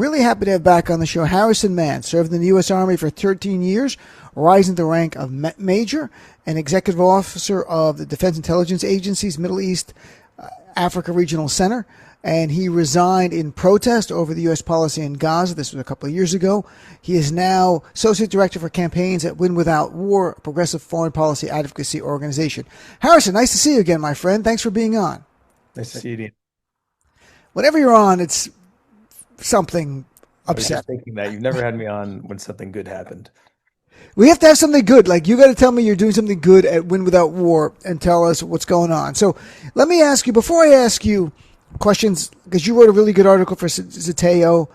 Really happy to have back on the show Harrison Mann, served in the U.S. Army for 13 years, rising to the rank of Major and Executive Officer of the Defense Intelligence Agency's Middle East Africa Regional Center. And he resigned in protest over the U.S. policy in Gaza. This was a couple of years ago. He is now Associate Director for Campaigns at Win Without War, a progressive foreign policy advocacy organization. Harrison, nice to see you again, my friend. Thanks for being on. Nice to see you, Dean. Whenever you're on, it's something I was just upsetting. thinking that you've never had me on when something good happened. We have to have something good. Like, you got to tell me you're doing something good at Win Without War and tell us what's going on. So let me ask you, before I ask you questions, because you wrote a really good article for Zateo,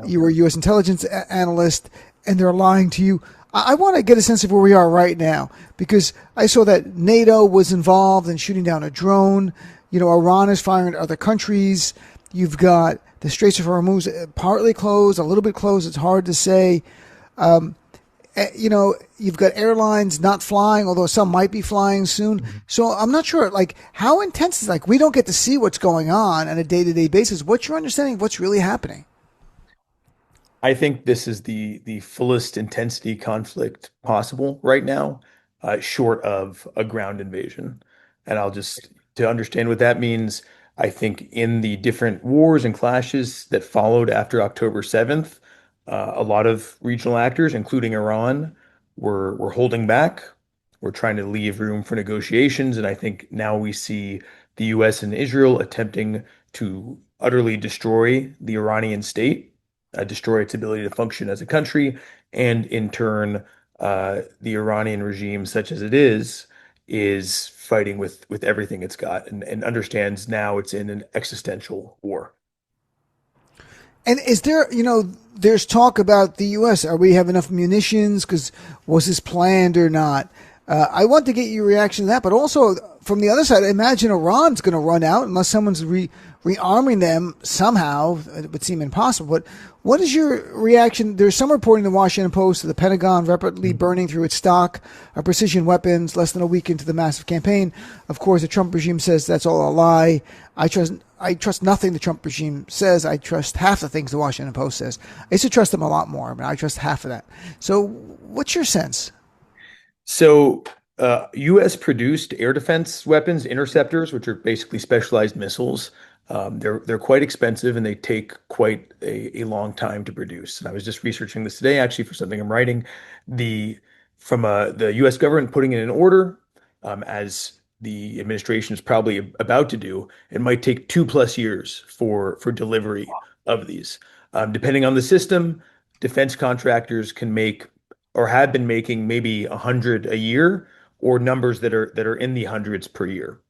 you were a U.S. intelligence analyst, and they're lying to you. I want to get a sense of where we are right now, because I saw that NATO was involved in shooting down a drone. You know, Iran is firing at other countries. You've got the Straits of Hormuz partly closed, a little bit closed. It's hard to say. You know, you've got airlines not flying, although some might be flying soon. Mm-hmm. So I'm not sure, like, how intense is, like, we don't get to see what's going on a day-to-day basis. What's your understanding of what's really happening? I think this is the fullest intensity conflict possible right now, short of a ground invasion. And to understand what that means, I think in the different wars and clashes that followed after October 7th, a lot of regional actors, including Iran, were holding back. We're trying to leave room for negotiations. And I think now we see the US and Israel attempting to utterly destroy the Iranian state, destroy its ability to function as a country, and in turn, the Iranian regime, such as it is fighting with everything it's got and understands now it's in an existential war. And is there, you know, there's talk about the U.S. Are we have enough munitions? Because was this planned or not? I want to get your reaction to that, but also from the other side, I imagine Iran's going to run out unless someone's rearming them somehow. It would seem impossible. But what is your reaction? There's some reporting in the Washington Post of the Pentagon rapidly burning through its stock of precision weapons less than a week into the massive campaign. Of course, the Trump regime says that's all a lie. I trust nothing the Trump regime says. I trust half the things the Washington Post says. I used to trust them a lot more, but I trust half of that. So what's your sense? So, U.S. produced air defense weapons, interceptors, which are basically specialized missiles. They're quite expensive and they take quite a long time to produce. And I was just researching this today, actually, for something I'm writing. The U.S. government putting it in order, as the administration is probably about to do, it might take 2+ years for delivery of these. Depending on the system, defense contractors can make or have been making maybe 100 a year or numbers that are in the hundreds per year.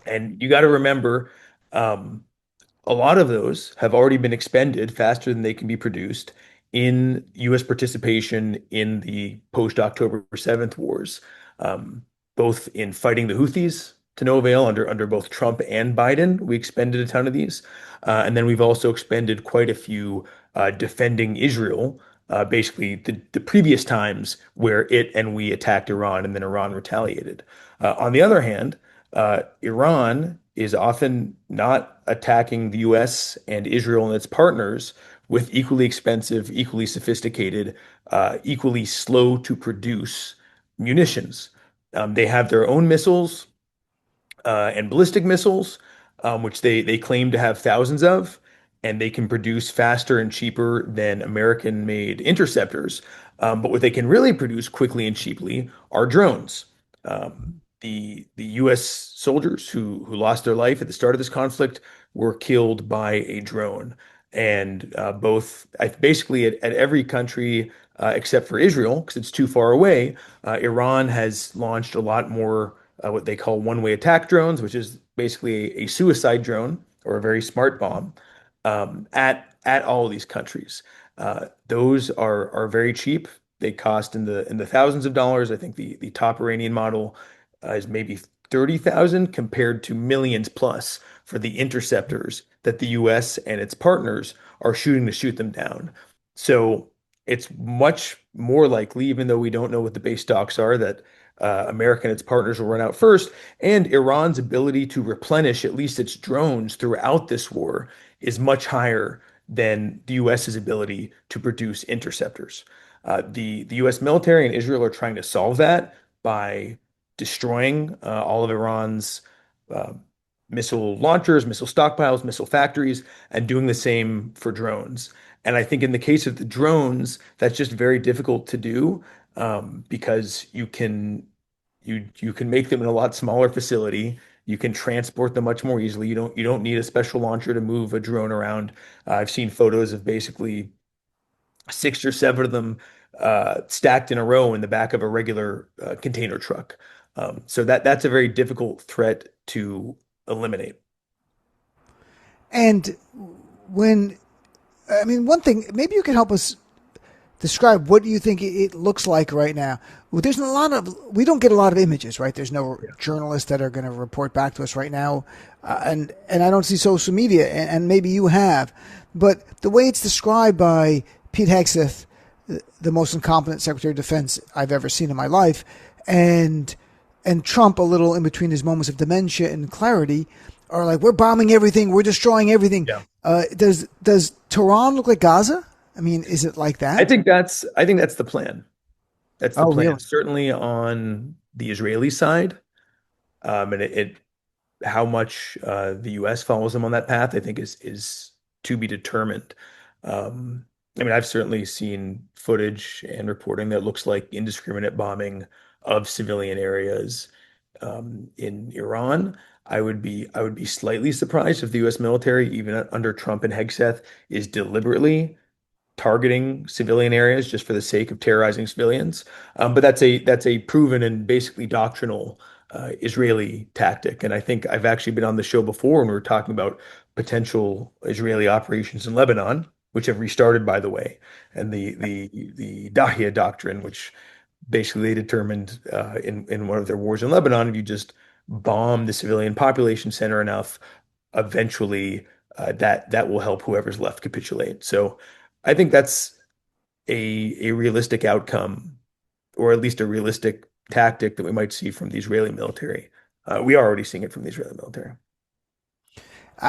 And you got to remember, a lot of those have already been expended faster than they can be produced in U.S. participation in the post-October 7th wars, both in fighting the Houthis to no avail under both Trump and Biden. We expended a ton of these. And then we've also expended quite a few defending Israel, basically the previous times where it and we attacked Iran and then Iran retaliated. On the other hand, Iran is often not attacking the US and Israel and its partners with equally expensive, equally sophisticated, equally slow to produce munitions. They have their own missiles and ballistic missiles, which they claim to have thousands of, and they can produce faster and cheaper than American-made interceptors. But what they can really produce quickly and cheaply are drones. The U.S. soldiers who lost their life at the start of this conflict were killed by a drone. And basically at every country except for Israel, because it's too far away, Iran has launched a lot more what they call one-way attack drones, which is basically a suicide drone or a very smart bomb at all of these countries. Those are very cheap. They cost in the thousands of dollars. I think the top Iranian model is maybe 30,000 compared to millions plus for the interceptors that the US and its partners are shooting to shoot them down. So it's much more likely, even though we don't know what the base stocks are, that America and its partners will run out first. And Iran's ability to replenish at least its drones throughout this war is much higher than the US's ability to produce interceptors. The US military and Israel are trying to solve that by destroying all of Iran's uh, missile launchers, missile stockpiles, missile factories, and doing the same for drones. And I think in the case of the drones, that's just very difficult to do because you can make them in a lot smaller facility. You can transport them much more easily. You don't need a special launcher to move a drone around. I've seen photos of basically six or seven of them stacked in a row in the back of a regular container truck. So that's a very difficult threat to eliminate. And when, I mean, one thing, maybe you can help us describe what do you think it looks like right now. Well, there's a lot of, we don't get a lot of images, right? There's no journalists that are going to report back to us right now, and I don't see social media, and maybe you have, but the way it's described by Pete Hegseth, the most incompetent Secretary of Defense I've ever seen in my life, and and Trump, a little in between his moments of dementia and clarity, are like, we're bombing everything, we're destroying everything. Yeah. Does Tehran look like Gaza? I mean, is it like that? I think that's the plan. That's the Oh, plan. really? Certainly on the Israeli side, and it how much the U.S. follows them on that path, I think is to be determined. I mean, I've certainly seen footage and reporting that looks like indiscriminate bombing of civilian areas in Iran. I would be slightly surprised if the U.S. military, even under Trump and Hegseth, is deliberately targeting civilian areas just for the sake of terrorizing civilians. But that's a proven and basically doctrinal Israeli tactic. And I think I've actually been on the show before when we were talking about potential Israeli operations in Lebanon, which have restarted, by the way, and the Dahia doctrine, which basically they determined in one of their wars in Lebanon, if you just bomb the civilian population center enough, eventually that will help whoever's left capitulate. So I think that's a realistic outcome, or at least a realistic tactic that we might see from the Israeli military. We are already seeing it from the Israeli military.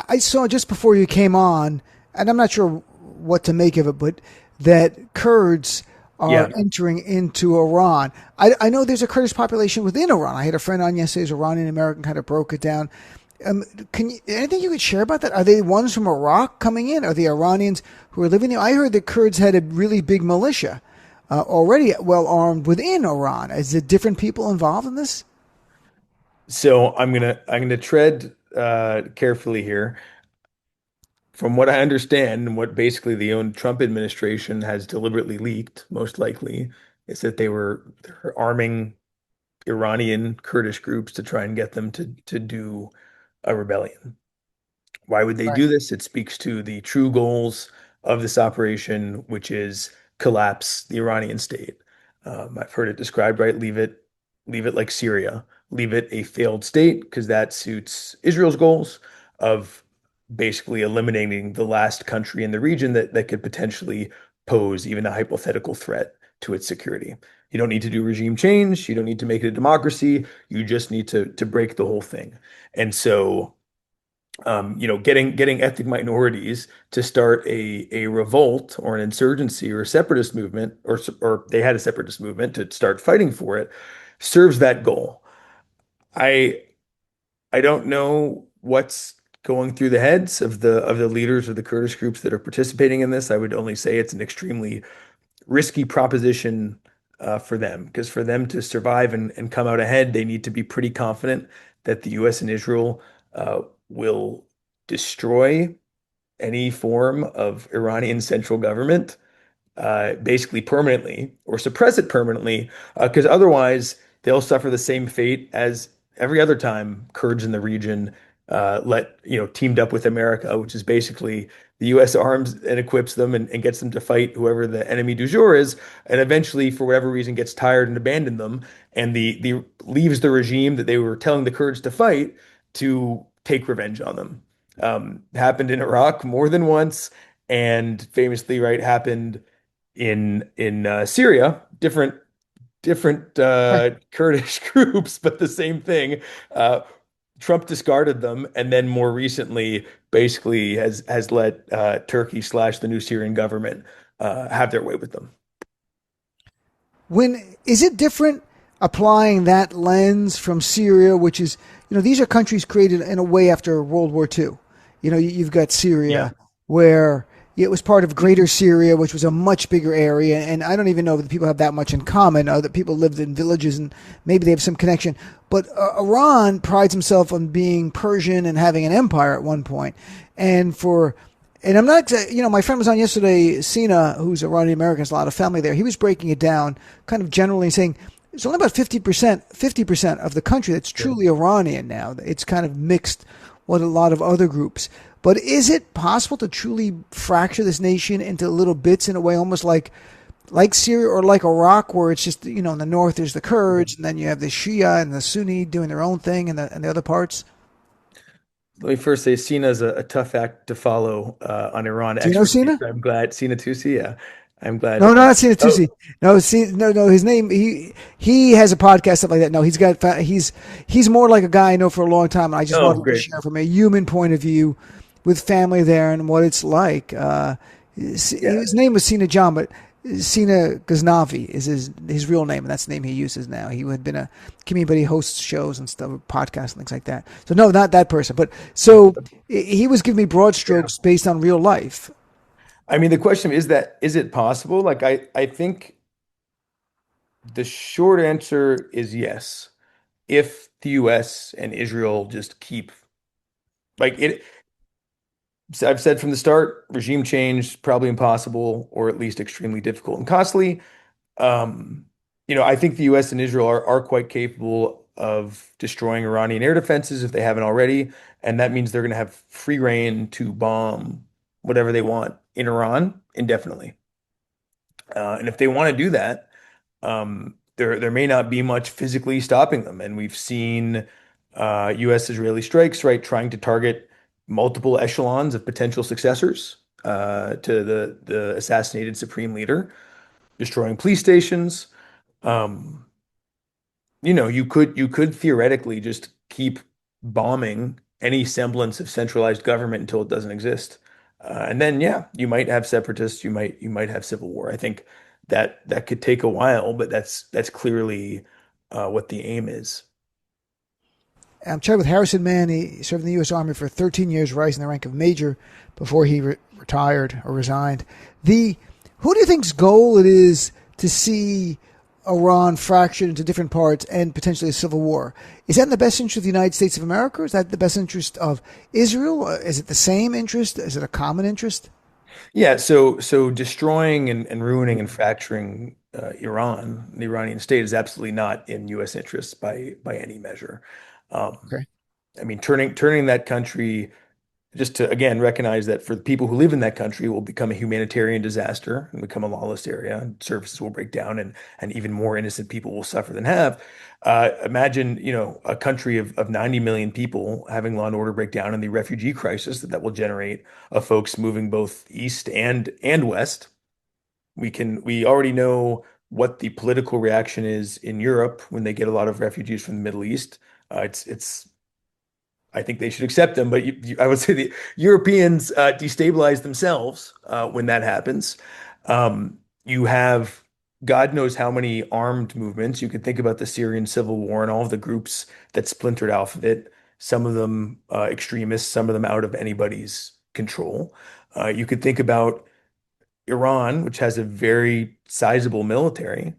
I saw just before you came on, and I'm not sure what to make of it, but that Kurds are Yeah. entering into Iran. I know there's a Kurdish population within Iran. I had a friend on yesterday who's Iranian American, kind of broke it down. Can you anything you could share about that? Are they ones from Iraq coming in? Are the Iranians who are living there? I heard the Kurds had a really big militia already well armed within Iran. Is it different people involved in this? So I'm gonna tread carefully here. From what I understand, and what basically the own Trump administration has deliberately leaked, most likely, is that they're arming Iranian Kurdish groups to try and get them to do a rebellion. Why would they Right. do this? It speaks to the true goals of this operation, which is collapse the Iranian state. I've heard it described, right? Leave it like Syria, leave it a failed state, because that suits Israel's goals of basically eliminating the last country in the region that could potentially pose even a hypothetical threat to its security. You don't need to do regime change. You don't need to make it a democracy. You just need to break the whole thing. And so getting ethnic minorities to start a revolt or an insurgency or a separatist movement, or they had a separatist movement to start fighting for it, serves that goal. I I don't know what's going through the heads of the leaders of the Kurdish groups that are participating in this. I would only say it's an extremely risky proposition for them, because for them to survive and come out ahead, they need to be pretty confident that the U.S. and Israel will destroy any form of Iranian central government basically permanently, or suppress it permanently, because otherwise they'll suffer the same fate as every other time Kurds in the region teamed up with America, which is basically the U.S. arms and equips them and gets them to fight whoever the enemy du jour is, and eventually, for whatever reason, gets tired and abandoned them, and the leaves the regime that they were telling the Kurds to fight to take revenge on them. Happened in Iraq more than once, and famously, right, happened in Syria, different Right. Kurdish groups, but the same thing. Uh, Trump discarded them, and then more recently, basically has let Turkey slash the new Syrian government have their way with them. When is it different applying that lens from Syria, which is, these are countries created in a way after World War II. You've got Yeah. Syria, where it was part of Greater Syria, which was a much bigger area, and I don't even know that people have that much in common. That people lived in villages and maybe they have some connection. But Iran prides himself on being Persian and having an empire at one point, and for and I'm not, my friend was on yesterday, Sina, who's Iranian American, has a lot of family there. He was breaking it down kind of generally saying it's only about 50% of the country that's Sure. truly Iranian now. It's kind of mixed with a lot of other groups. But is it possible to truly fracture this nation into little bits in a way almost like Syria or like Iraq, where it's just, in the north there's the Kurds, and then you have the Shia and the Sunni doing their own thing, and the other parts? Let me first say Sina is a tough act to follow on Iran Do you know expertise. Sina? I'm glad Sina Tusi, yeah. I'm glad. No, no, not Sina Oh, Tusi. No, see, no. His name. He has a podcast stuff like that. No, he's more like a guy I know for a long time, and I just oh, wanted to great. share from a human point of view with family there and what it's like. Yeah. His name was Sina John, but Sina Ghaznavi is his real name, and that's the name he uses now. He had been a comedian, but he hosts shows and stuff, podcasts and things like that. So no, not that person. But so he was giving me broad Yeah. strokes based on real life. I mean, the question is it possible? Like, I think the short answer is yes. If the US and Israel just keep like it, I've said from the start, regime change probably impossible or at least extremely difficult and costly. Um, I think the US and Israel are quite capable of destroying Iranian air defenses if they haven't already, and that means they're going to have free reign to bomb whatever they want in Iran indefinitely. And if they want to do that, there may not be much physically stopping them. And we've seen U.S. Israeli strikes, right, trying to target multiple echelons of potential successors to the assassinated supreme leader, destroying police stations. Um, you could theoretically just keep bombing any semblance of centralized government until it doesn't exist. And then yeah, you might have separatists, you might have civil war. I think that could take a while, but that's clearly what the aim is. I'm chatting with Harrison Mann. He served in the U.S. Army for 13 years, rising the rank of major before he retired or resigned. Who do you think's goal it is to see Iran fractured into different parts and potentially a civil war? Is that in the best interest of the United States of America? Is that the best interest of Israel? Is it the same interest? Is it a common interest? Yeah, so destroying and ruining and fracturing Iran, the Iranian state, is absolutely not in U.S. interests by any measure. Um, Okay. I mean, turning that country just to again recognize that for the people who live in that country, it will become a humanitarian disaster and become a lawless area, and services will break down, and even more innocent people will suffer than have. Imagine, a country of 90 million people having law and order break down, and the refugee crisis that will generate of folks moving both east and west. We already know what the political reaction is in Europe when they get a lot of refugees from the Middle East. It's I think they should accept them, but I would say the Europeans destabilize themselves when that happens. You have God knows how many armed movements. You could think about the Syrian civil war and all of the groups that splintered off of it, some of them extremists, some of them out of anybody's control. You could think about Iran, which has a very sizable military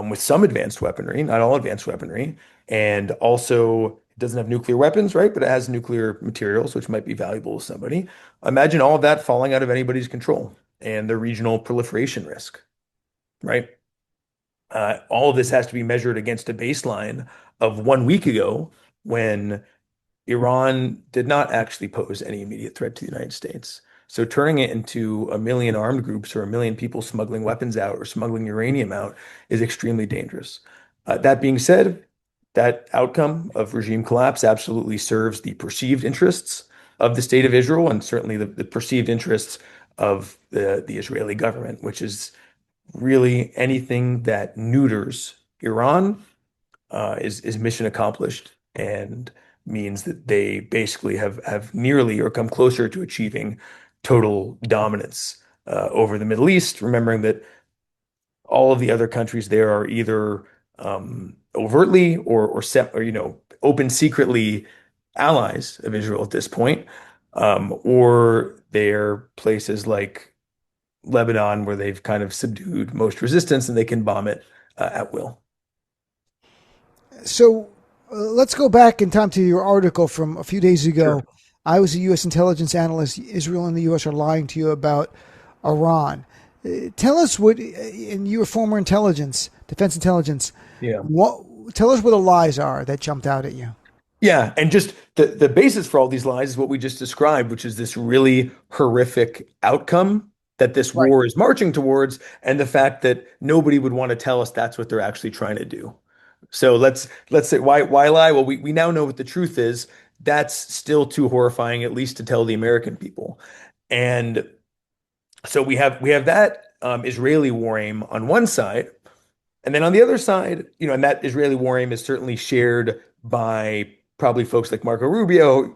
with some advanced weaponry, not all advanced weaponry, and also it doesn't have nuclear weapons, right? But it has nuclear materials, which might be valuable to somebody. Imagine all of that falling out of anybody's control and the regional proliferation risk, right? All of this has to be measured against a baseline of 1 week ago when Iran did not actually pose any immediate threat to the United States. So turning it into a million armed groups or a million people smuggling weapons out or smuggling uranium out is extremely dangerous. That being said, that outcome of regime collapse absolutely serves the perceived interests of the state of Israel and certainly the perceived interests of the Israeli government, which is really anything that neuters Iran is mission accomplished. And means that they basically have nearly or come closer to achieving total dominance over the Middle East, remembering that all of the other countries there are either overtly or open secretly allies of Israel at this point, or they're places like Lebanon where they've kind of subdued most resistance and they can bomb it at will. So let's go back in time to your article from a few days Sure. ago. I was a U.S. intelligence analyst. Israel and the U.S. are lying to you about Iran. Tell us what, and you were former intelligence, defense intelligence. Yeah. What? Tell us what the lies are that jumped out at you. Yeah, and just the basis for all these lies is what we just described, which is this really horrific outcome that this Right. war is marching towards, and the fact that nobody would want to tell us that's what they're actually trying to do. So let's say why lie? Well, we now know what the truth is. That's still too horrifying, at least to tell the American people. And so we have that Israeli war aim on one side, and then on the other side, and that Israeli war aim is certainly shared by probably folks like Marco Rubio,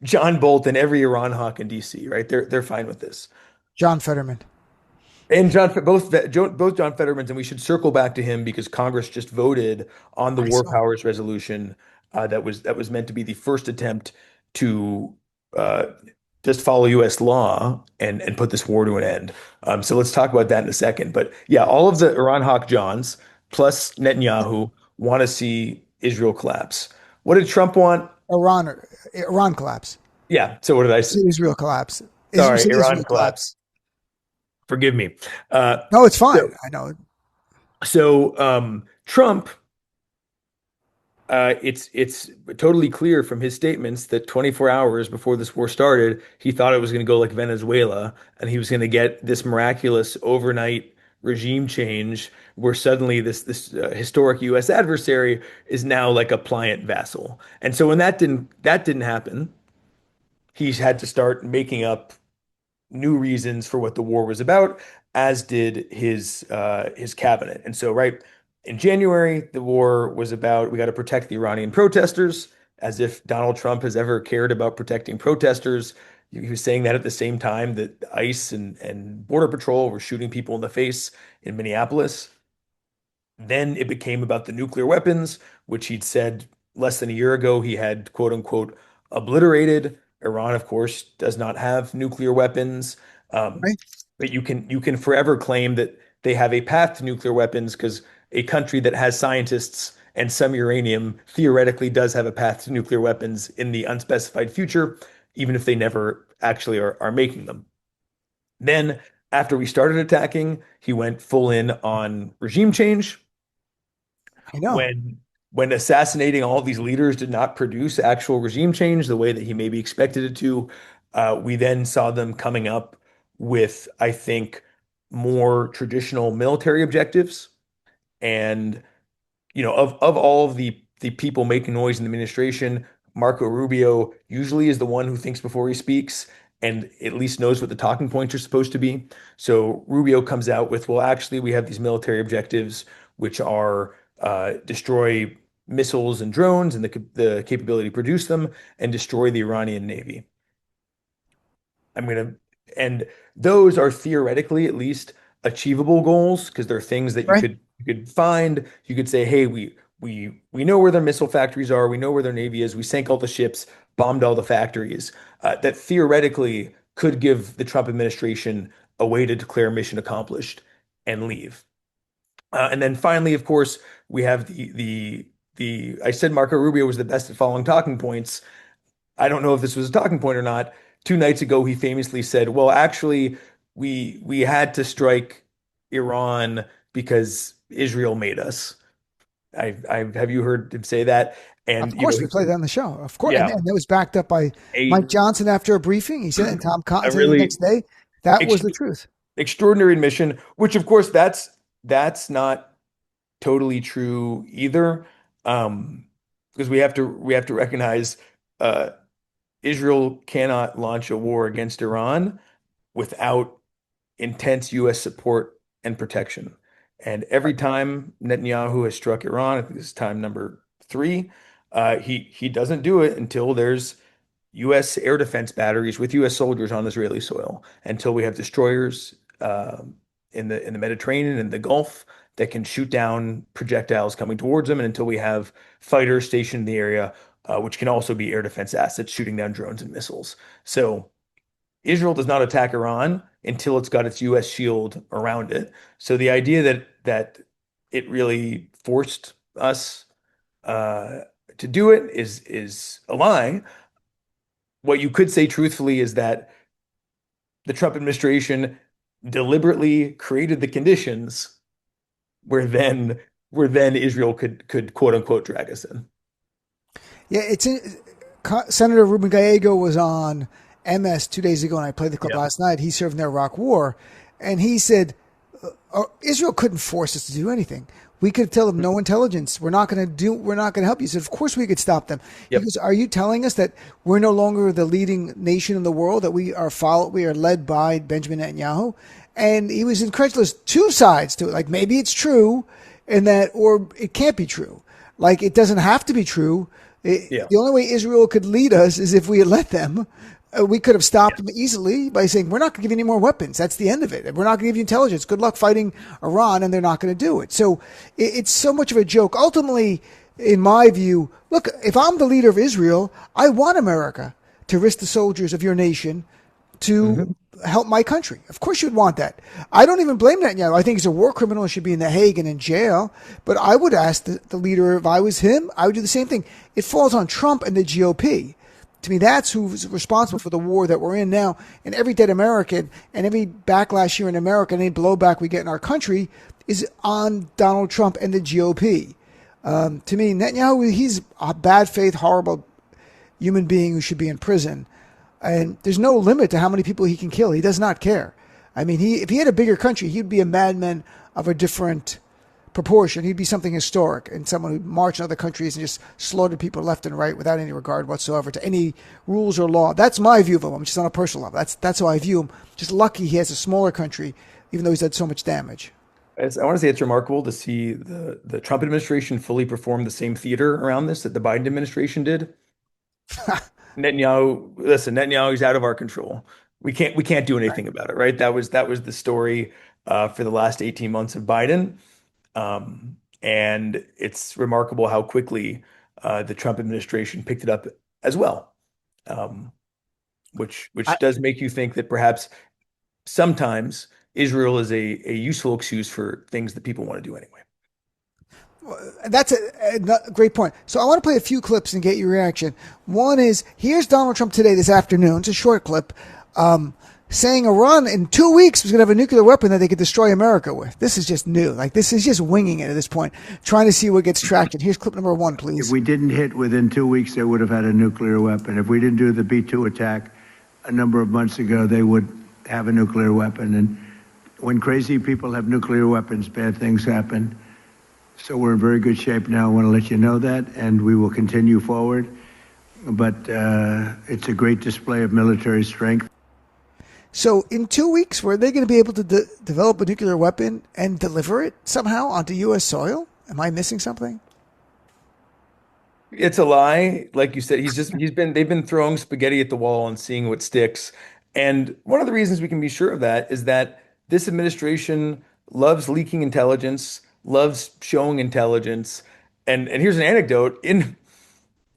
John Bolton, every Iran hawk in DC, right? They're fine with this. John Fetterman. And both John Fetterman's, and we should circle back to him because Congress just voted on the I War saw. Powers Resolution that was meant to be the first attempt to uh, just follow U.S. law and put this war to an end. So let's talk about that in a second. But yeah, all of the Iran hawk Johns plus Netanyahu want to see Israel collapse. What did Trump want? Iran collapse. Yeah. So what did I You say? said Israel collapse. You Sorry, said Iran Israel collapse. collapse. Forgive me. Uh, No, it's so fine. I know. Trump, it's totally clear from his statements that 24 hours before this war started, he thought it was going to go like Venezuela, and he was going to get this miraculous overnight regime change where suddenly this historic U.S. adversary is now like a pliant vassal. And so when that didn't happen, he's had to start making up new reasons for what the war was about, as did his cabinet. And so, right in January, the war was about we got to protect the Iranian protesters, as if Donald Trump has ever cared about protecting protesters. He was saying that at the same time that ICE and Border Patrol were shooting people in the face in Minneapolis. Then it became about the nuclear weapons, which he'd said less than a year ago he had quote unquote obliterated. Iran, of course, does not have nuclear weapons. Um, Right. but you can forever claim that they have a path to nuclear weapons because a country that has scientists and some uranium theoretically does have a path to nuclear weapons in the unspecified future, even if they never actually are making them. Then, after we started attacking, he went full in on regime change I know. when assassinating all these leaders did not produce actual regime change the way that he maybe expected it to. We then saw them coming up with, I think, more traditional military objectives. And of all of the people making noise in the administration, Marco Rubio usually is the one who thinks before he speaks and at least knows what the talking points are supposed to be. So Rubio comes out with, well, actually, we have these military objectives, which are destroy missiles and drones and the capability to produce them and destroy the Iranian Navy. I'm gonna, and those are theoretically at least achievable goals because they're things that you Right. could you could find. You could say, hey, we know where their missile factories are, we know where their navy is, we sank all the ships, bombed all the factories. That theoretically could give the Trump administration a way to declare mission accomplished and leave. And then finally, of course, we have the I said Marco Rubio was the best at following talking points. I don't know if this was a talking point or not. 2 nights ago, he famously said, "Well, actually, we had to strike Iran because Israel made us." I have you heard him say that? Of And course, we played that on the show. Of course, and yeah, that was backed up by Mike a Johnson after a briefing. He said, it, and Tom Cotton a said it the really next day. That was ex the truth. extraordinary admission, which of course that's not totally true either, because we have to recognize uh, Israel cannot launch a war against Iran without intense U.S. support and protection. And every time Netanyahu has struck Iran, I think this is time number three, He doesn't do it until there's U.S. air defense batteries with U.S. soldiers on Israeli soil, until we have destroyers in the Mediterranean and the Gulf that can shoot down projectiles coming towards them, and until we have fighters stationed in the area, which can also be air defense assets shooting down drones and missiles. So Israel does not attack Iran until it's got its U.S. shield around it. So the idea that it really forced us to do it is a lie. What you could say truthfully is that the Trump administration deliberately created the conditions where then Israel could quote unquote drag us in. Yeah, Senator Ruben Gallego was on MS 2 days ago, and I played the clip Yeah. last night. He served in the Iraq War, and he said Israel couldn't force us to do anything. We could tell them no intelligence. We're not going to do. We're not going to help you. He said, of course we could stop them. He Yep. goes, are you telling us that we're no longer the leading nation in the world? That we are led by Benjamin Netanyahu? And he was incredulous. Two sides to it. Like maybe it's true, and that, or it can't be true. Like it doesn't have to be true. Yeah. The only way Israel could lead us is if we had let them. We could have stopped them easily by saying, we're not going to give you any more weapons. That's the end of it. We're not going to give you intelligence. Good luck fighting Iran, and they're not going to do it. So it's so much of a joke. Ultimately, in my view, look, if I'm the leader of Israel, I want America to risk the soldiers of your nation to help my country. Of course you'd want that. I don't even blame Netanyahu. I think he's a war criminal and should be in The Hague and in jail. But I would ask the leader, if I was him, I would do the same thing. It falls on Trump and the GOP. To me, that's who's responsible for the war that we're in now. And every dead American and every backlash here in America and any blowback we get in our country is on Donald Trump and the GOP. To me, Netanyahu, he's a bad faith, horrible human being who should be in prison. And there's no limit to how many people he can kill. He does not care. I mean, if he had a bigger country, he'd be a madman of a different proportion. He'd be something historic and someone who marched in other countries and just slaughtered people left and right without any regard whatsoever to any rules or law. That's my view of him. I'm just on a personal level. That's how I view him. Just lucky he has a smaller country, even though he's done so much damage. I want to say it's remarkable to see the Trump administration fully perform the same theater around this that the Biden administration did. Netanyahu's out of our control. We can't do anything about it, right? That was the story for the last 18 months of Biden. And it's remarkable how quickly the Trump administration picked it up as well, which does make you think that perhaps sometimes Israel is a useful excuse for things that people want to do anyway. That's a great point. So I want to play a few clips and get your reaction. One is, here's Donald Trump today, this afternoon. It's a short clip. Saying Iran in 2 weeks was going to have a nuclear weapon that they could destroy America with. This is just new. Like, this is just winging it at this point, trying to see what gets traction. Here's clip number one, please. If we didn't hit within 2 weeks, they would have had a nuclear weapon. If we didn't do the B-2 attack a number of months ago, they would have a nuclear weapon. And when crazy people have nuclear weapons, bad things happen. So we're in very good shape now. I want to let you know that, and we will continue forward. But it's a great display of military strength. So in 2 weeks, were they going to be able to develop a nuclear weapon and deliver it somehow onto U.S. soil? Am I missing something? It's a lie. Like you said, they've been throwing spaghetti at the wall and seeing what sticks. And one of the reasons we can be sure of that is that this administration loves leaking intelligence, loves showing intelligence. And here's an anecdote. In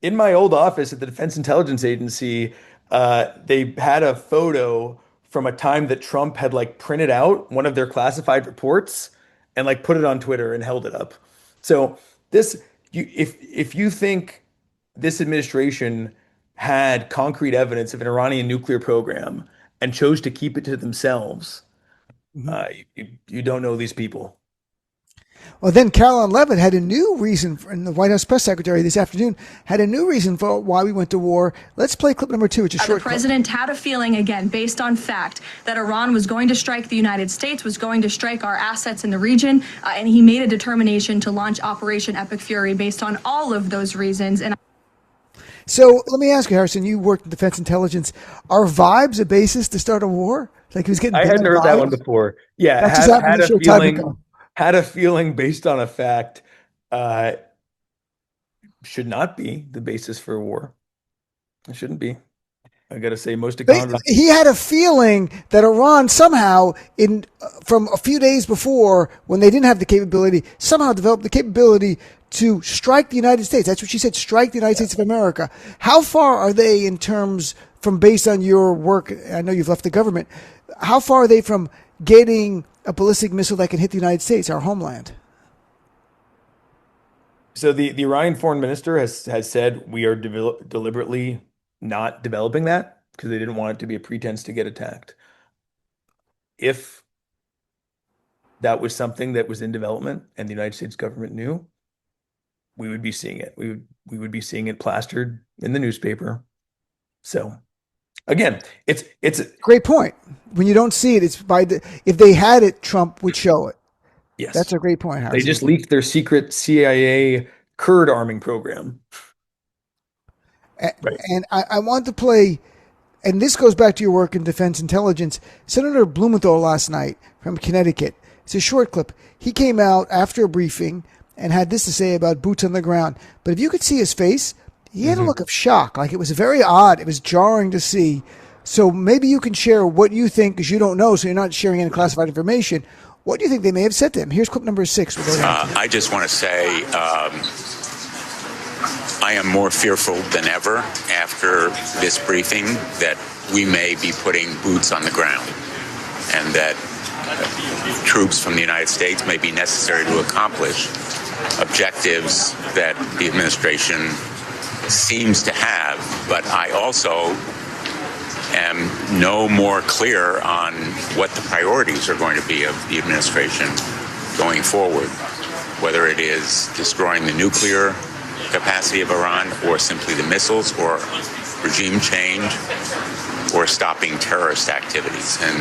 my old office at the Defense Intelligence Agency, they had a photo from a time that Trump had like printed out one of their classified reports and like put it on Twitter and held it up. So if you think this administration had concrete evidence of an Iranian nuclear program and chose to keep it to themselves, you don't know these people. Well, then Caroline Leavitt had a new reason, and the White House press secretary this afternoon had a new reason for why we went to war. Let's play clip number two. It's a short The president had a feeling, again, based on fact, that Iran was going to strike the United States, was going to strike our assets in the region, and he made a determination to launch Operation Epic Fury based on all of those reasons. And So let me ask you, Harrison, you worked in defense intelligence. Are vibes a basis to start a war? Like he was getting I hadn't heard that one before. Yeah, That's just happened a short time ago. had a feeling based on a fact. should not be the basis for a war. It shouldn't be. I got to say, most of They, Congress. he had a feeling that Iran somehow, from a few days before, when they didn't have the capability, somehow developed the capability to strike the United States. That's what she said, strike the United States of America. How far are they in terms, from based on your work, I know you've left the government, how far are they from getting a ballistic missile that can hit the United States, our homeland? So the Iranian foreign minister has said we are deliberately not developing that because they didn't want it to be a pretense to get attacked. If that was something that was in development and the United States government knew, we would be seeing it. We would be seeing it plastered in the newspaper. So again, it's Great point. When you don't see it, it's if they had it, Trump would show it. yes. That's a great point, Harrison. They just leaked their secret CIA Kurd arming program. Right. And I want to play, and this goes back to your work in defense intelligence. Senator Blumenthal last night from Connecticut. It's a short clip. He came out after a briefing and had this to say about boots on the ground. But if you could see his face, he had a look of shock. Like, it was very odd. It was jarring to see. So maybe you can share what you think, because you don't know, so you're not sharing any classified information. What do you think they may have said to him? Here's clip number 6. I just want to say I am more fearful than ever after this briefing that we may be putting boots on the ground and that troops from the United States may be necessary to accomplish objectives that the administration seems to have. But I also am no more clear on what the priorities are going to be of the administration going forward, whether it is destroying the nuclear capacity of Iran or simply the missiles or regime change or stopping terrorist activities. And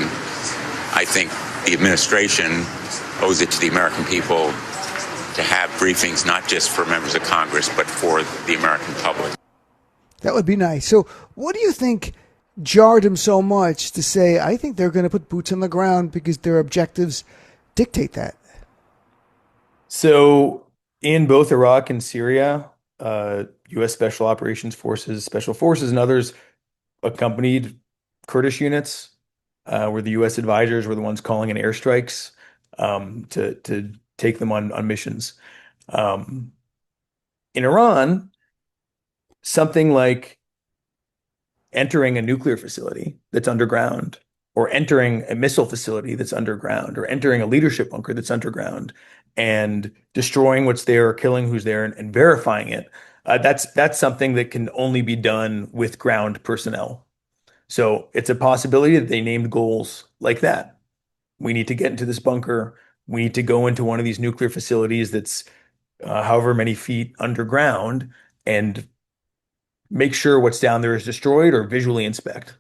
I think the administration owes it to the American people to have briefings not just for members of Congress but for the American public. That would be nice. So what do you think jarred him so much to say, I think they're going to put boots on the ground because their objectives dictate that? So in both Iraq and Syria, U.S. Special Operations Forces, Special Forces, and others accompanied Kurdish units, where the U.S. advisors were the ones calling in airstrikes to take them on missions. In Iran, something like entering a nuclear facility that's underground, or entering a missile facility that's underground, or entering a leadership bunker that's underground, and destroying what's there, or killing who's there, and verifying it. That's something that can only be done with ground personnel. So it's a possibility that they named goals like that. We need to get into this bunker. We need to go into one of these nuclear facilities that's however many feet underground and make sure what's down there is destroyed or visually inspect.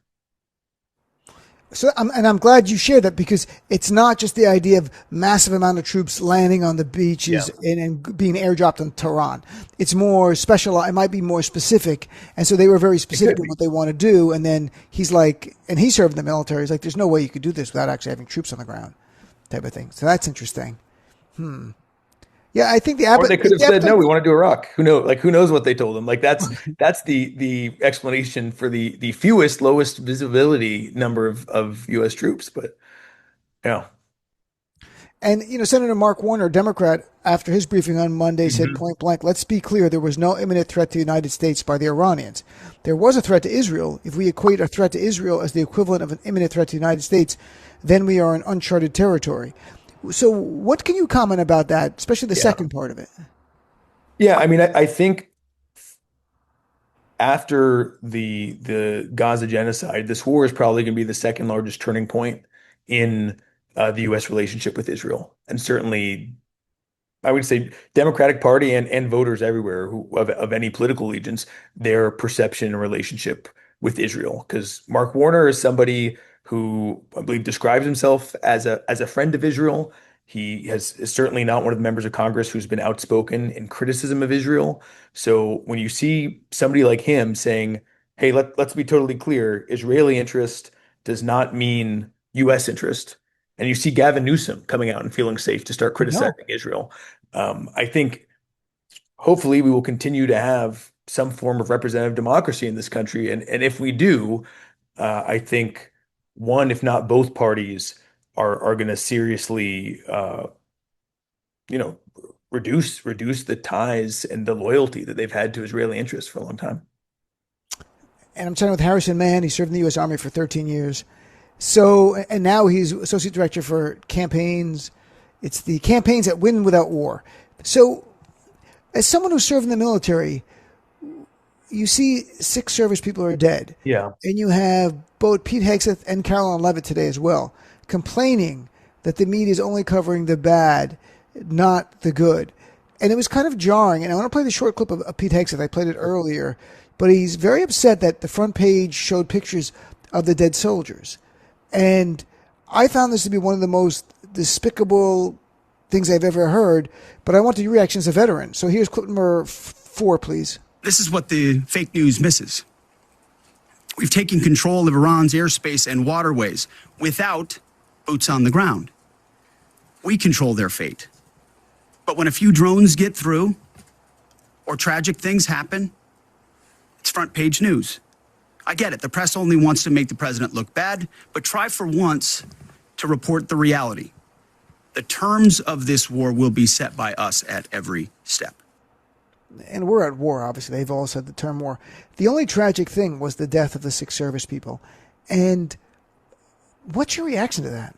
So, I'm glad you shared that, because it's not just the idea of massive amount of troops landing on the beaches and being airdropped on Tehran. It's more special. It might be more specific. And so they were very specific in what they want to do. And then he's like, and he served in the military. He's like, there's no way you could do this without actually having troops on the ground, type of thing. So that's interesting. Yeah, I think Or they could have said, no, we want to do Iraq. Who knows? Like, who knows what they told them? Like, that's the explanation for the fewest, lowest visibility number of U.S. troops. But yeah. And, Senator Mark Warner, Democrat, after his briefing on Monday, said point blank, let's be clear, there was no imminent threat to the United States by the Iranians. There was a threat to Israel. If we equate a threat to Israel as the equivalent of an imminent threat to the United States, then we are in uncharted territory. So what can you comment about that, especially the second part of it? Yeah, I mean, I think after the Gaza genocide, this war is probably going to be the second largest turning point in the U.S. relationship with Israel. And certainly, I would say Democratic Party and voters everywhere who of any political allegiance, their perception and relationship with Israel. Because Mark Warner is somebody who I believe describes himself as a friend of Israel. He is certainly not one of the members of Congress who's been outspoken in criticism of Israel. So when you see somebody like him saying, hey, let's be totally clear, Israeli interest does not mean U.S. interest. And you see Gavin Newsom coming out and feeling safe to start criticizing Israel. I think hopefully we will continue to have some form of representative democracy in this country. And if we do, I think one, if not both parties, are going to seriously, you know, reduce the ties and the loyalty that they've had to Israeli interests for a long time. And I'm chatting with Harrison Mann. He served in the U.S. Army for 13 years. So, and now he's associate director for campaigns. It's the campaigns that win without war. So, as someone who served in the military, you see 6 service people are dead. Yeah. And you have both Pete Hegseth and Caroline Leavitt today as well, complaining that the media is only covering the bad, not the good. And it was kind of jarring. And I want to play the short clip of Pete Hegseth. I played it earlier. But he's very upset that the front page showed pictures of the dead soldiers. And I found this to be one of the most despicable things I've ever heard. But I want your reaction as a veteran. So here's clip number 4, please. This is what the fake news misses. We've taken control of Iran's airspace and waterways without boots on the ground. We control their fate. But when a few drones get through or tragic things happen, it's front page news. I get it. The press only wants to make the president look bad, but try for once to report the reality. The terms of this war will be set by us at every step. And we're at war, obviously. They've all said the term war. The only tragic thing was the death of the 6 service people. And what's your reaction to that?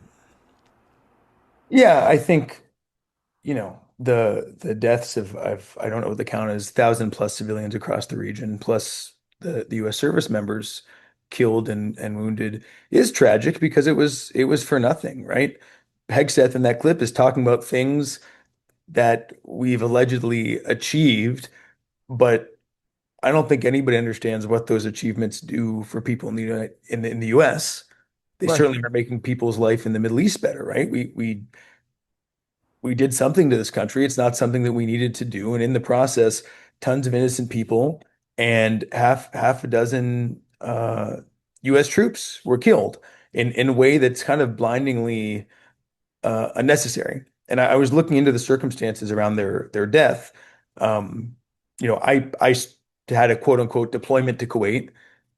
Yeah, I think, you know, the deaths of I don't know what the count is, 1,000 plus civilians across the region, plus the U.S. service members killed and wounded is tragic because it was for nothing, right? Hegseth in that clip is talking about things that we've allegedly achieved, but I don't think anybody understands what those achievements do for people in the U.S. They Right. certainly are making people's life in the Middle East better, right? We did something to this country. It's not something that we needed to do. And in the process, tons of innocent people and half a dozen U.S. troops were killed in a way that's kind of blindingly unnecessary. And I was looking into the circumstances around their death. You know, I had a quote unquote deployment to Kuwait,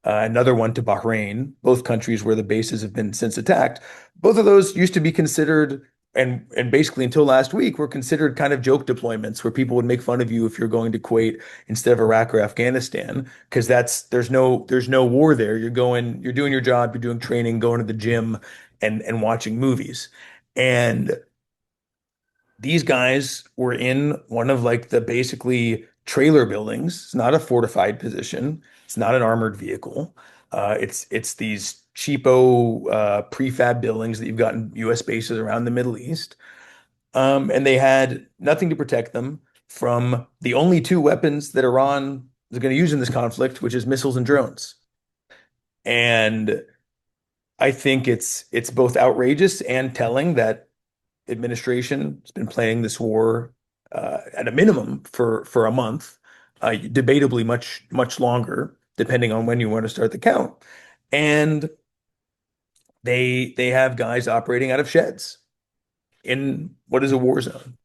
another one to Bahrain, both countries where the bases have been since attacked. Both of those used to be considered, and basically until last week, were considered kind of joke deployments where people would make fun of you if you're going to Kuwait instead of Iraq or Afghanistan, because there's no war there. You're doing your job, you're doing training, going to the gym and watching movies. And these guys were in one of like the basically trailer buildings. It's not a fortified position. It's not an armored vehicle. It's these cheapo prefab buildings that you've got in U.S. bases around the Middle East. And they had nothing to protect them from the only 2 weapons that Iran is going to use in this conflict, which is missiles and drones. And I think it's both outrageous and telling that administration has been planning this war at a minimum for a month, debatably much longer, depending on when you want to start the count. And they have guys operating out of sheds in what is a war zone.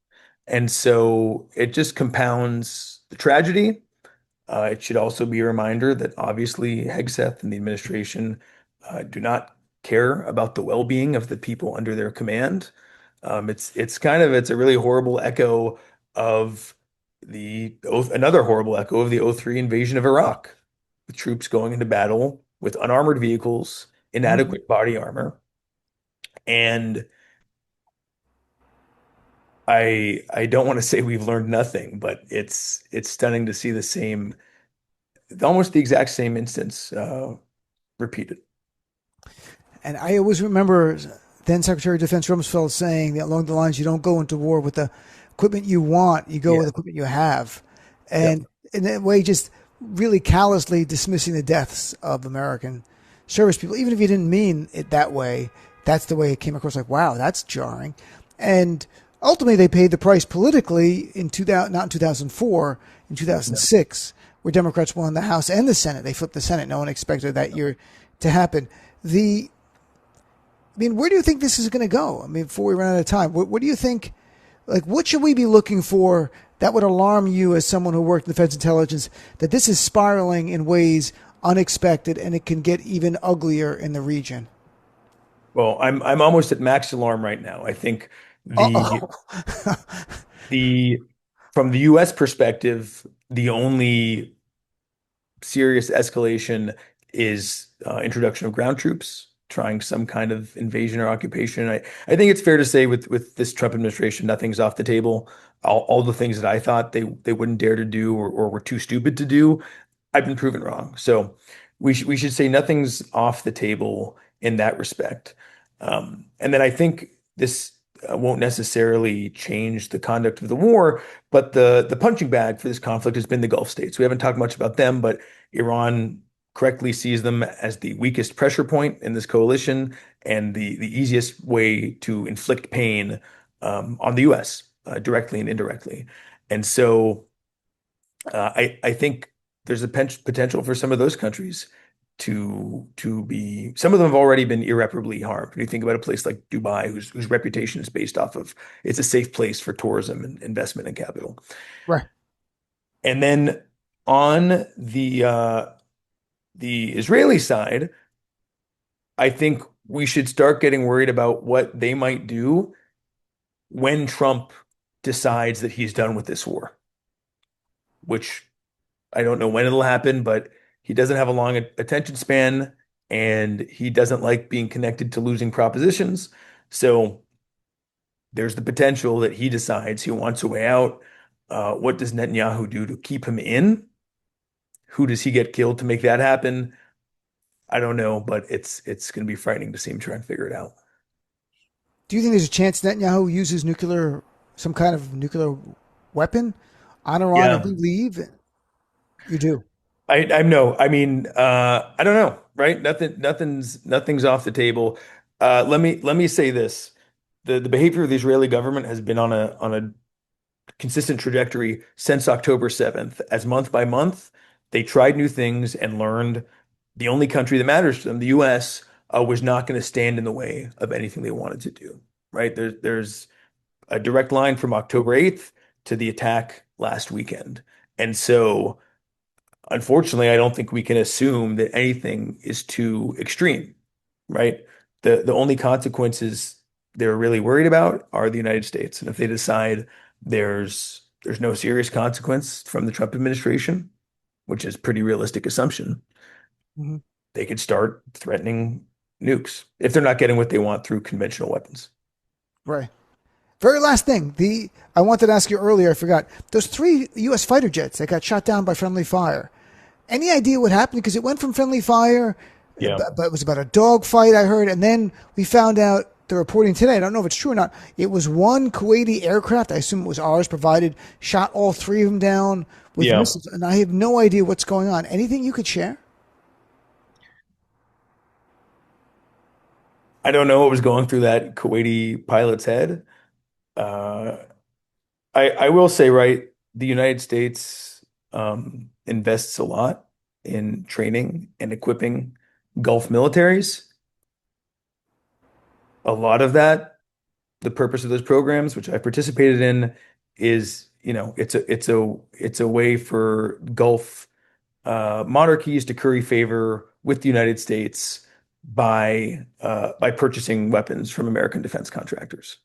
And so it just compounds the tragedy. It should also be a reminder that obviously Hegseth and the administration do not care about the well-being of the people under their command. It's a really horrible echo of another horrible echo of the 2003 invasion of Iraq, with troops going into battle with unarmored vehicles, inadequate body armor. And I don't want to say we've learned nothing, but it's stunning to see almost the exact same instance repeated. And I always remember then Secretary of Defense Rumsfeld saying that along the lines, you don't go into war with the equipment you want, you go with the equipment you have. And in that way, just really callously dismissing the deaths of American service people, even if you didn't mean it that way. That's the way it came across, like, wow, that's jarring. And ultimately, they paid the price politically not in 2004, in 2006, where Democrats won the House and the Senate. They flipped the Senate. No one expected that year to happen. Where do you think this is going to go? I mean, before we run out of time, what do you think? Like, what should we be looking for that would alarm you as someone who worked in defense intelligence that this is spiraling in ways unexpected and it can get even uglier in the region? Well, I'm almost at max alarm right now. I think the Uh-oh. the from the U.S. perspective, the only serious escalation is introduction of ground troops, trying some kind of invasion or occupation. I think it's fair to say with this Trump administration, nothing's off the table. All the things that I thought they wouldn't dare to do or were too stupid to do, I've been proven wrong. So we should say nothing's off the table in that respect. And then I think this won't necessarily change the conduct of the war, but the punching bag for this conflict has been the Gulf states. We haven't talked much about them, but Iran correctly sees them as the weakest pressure point in this coalition and the easiest way to inflict pain on the U.S. Directly and indirectly. And so I think there's a potential for some of those countries to be. Some of them have already been irreparably harmed. When you think about a place like Dubai, whose reputation is based off of it's a safe place for tourism and investment and capital. Right. And then on the Israeli side, I think we should start getting worried about what they might do when Trump decides that he's done with this war, which I don't know when it'll happen, but he doesn't have a long attention span and he doesn't like being connected to losing propositions. So there's the potential that he decides he wants a way out. What does Netanyahu do to keep him in? Who does he get killed to make that happen? I don't know, but it's going to be frightening to see him try and figure it out. Do you think there's a chance Netanyahu uses some kind of nuclear weapon on Iran if we leave? You do. I know. I mean, I don't know, right? Nothing's off the table. Let me say this: the behavior of the Israeli government has been on a consistent trajectory since October 7th. As month by month, they tried new things and learned the only country that matters to them, the U.S., was not going to stand in the way of anything they wanted to do. Right? There's a direct line from October 8th to the attack last weekend, and so. Unfortunately, I don't think we can assume that anything is too extreme, right? The only consequences they're really worried about are the United States. And if they decide there's no serious consequence from the Trump administration, which is a pretty realistic assumption, they could start threatening nukes if they're not getting what they want through conventional weapons. Right. Very last thing. I wanted to ask you earlier, I forgot. Those 3 U.S. fighter jets that got shot down by friendly fire. Any idea what happened? Because it went from friendly fire, but it was about a dogfight, I heard. And then we found out, they're reporting today, I don't know if it's true or not, it was one Kuwaiti aircraft, I assume it was ours, provided, shot all 3 of them down with missiles. And I have no idea what's going on. Anything you could share? I don't know what was going through that Kuwaiti pilot's head. I will say, right, the United States invests a lot in training and equipping Gulf militaries. A lot of that, the purpose of those programs, which I participated in, is, it's a way for Gulf monarchies to curry favor with the United States by purchasing weapons from American defense contractors.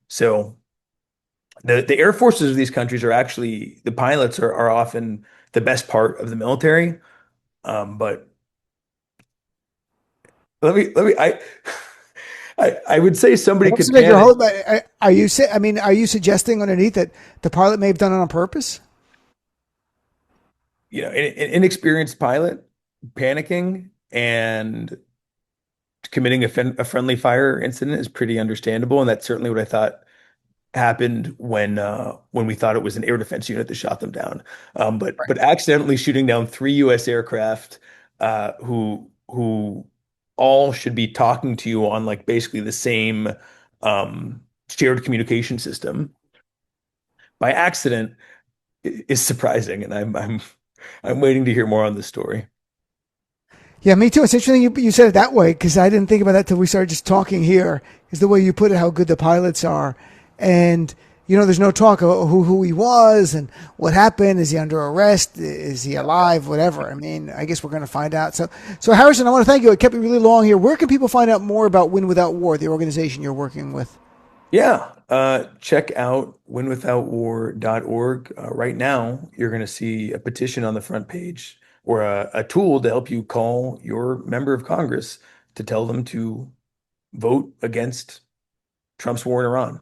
So the air forces of these countries are actually, the pilots are often the best part of the military. But let me I would say somebody could panic. Are you suggesting underneath that the pilot may have done it on purpose? An inexperienced pilot panicking and committing a friendly fire incident is pretty understandable, and that's certainly what I thought happened when we thought it was an air defense unit that shot them down. But accidentally shooting down 3 U.S. aircraft who all should be talking to you on like basically the same shared communication system by accident is surprising, and I'm waiting to hear more on this story. Yeah, me too. It's interesting you said it that way, because I didn't think about that till we started just talking here, is the way you put it, how good the pilots are. And there's no talk of who he was and what happened. Is he under arrest? Is he alive? Whatever. I mean, I guess we're going to find out. So Harrison, I want to thank you. I kept it really long here. Where can people find out more about Win Without War, the organization you're working with? Yeah, check out winwithoutwar.org. Right now, you're going to see a petition on the front page or a tool to help you call your member of Congress to tell them to vote against Trump's war in Iran.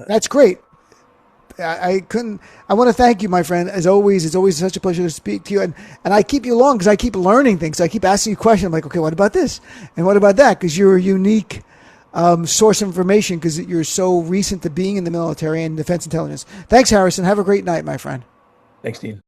That's great. I want to thank you, my friend. As always, it's always such a pleasure to speak to you. And I keep you long because I keep learning things. I keep asking you questions. I'm like, okay, what about this? And what about that? Because you're a unique source of information because you're so recent to being in the military and defense intelligence. Thanks, Harrison. Have a great night, my friend. Thanks, Dean.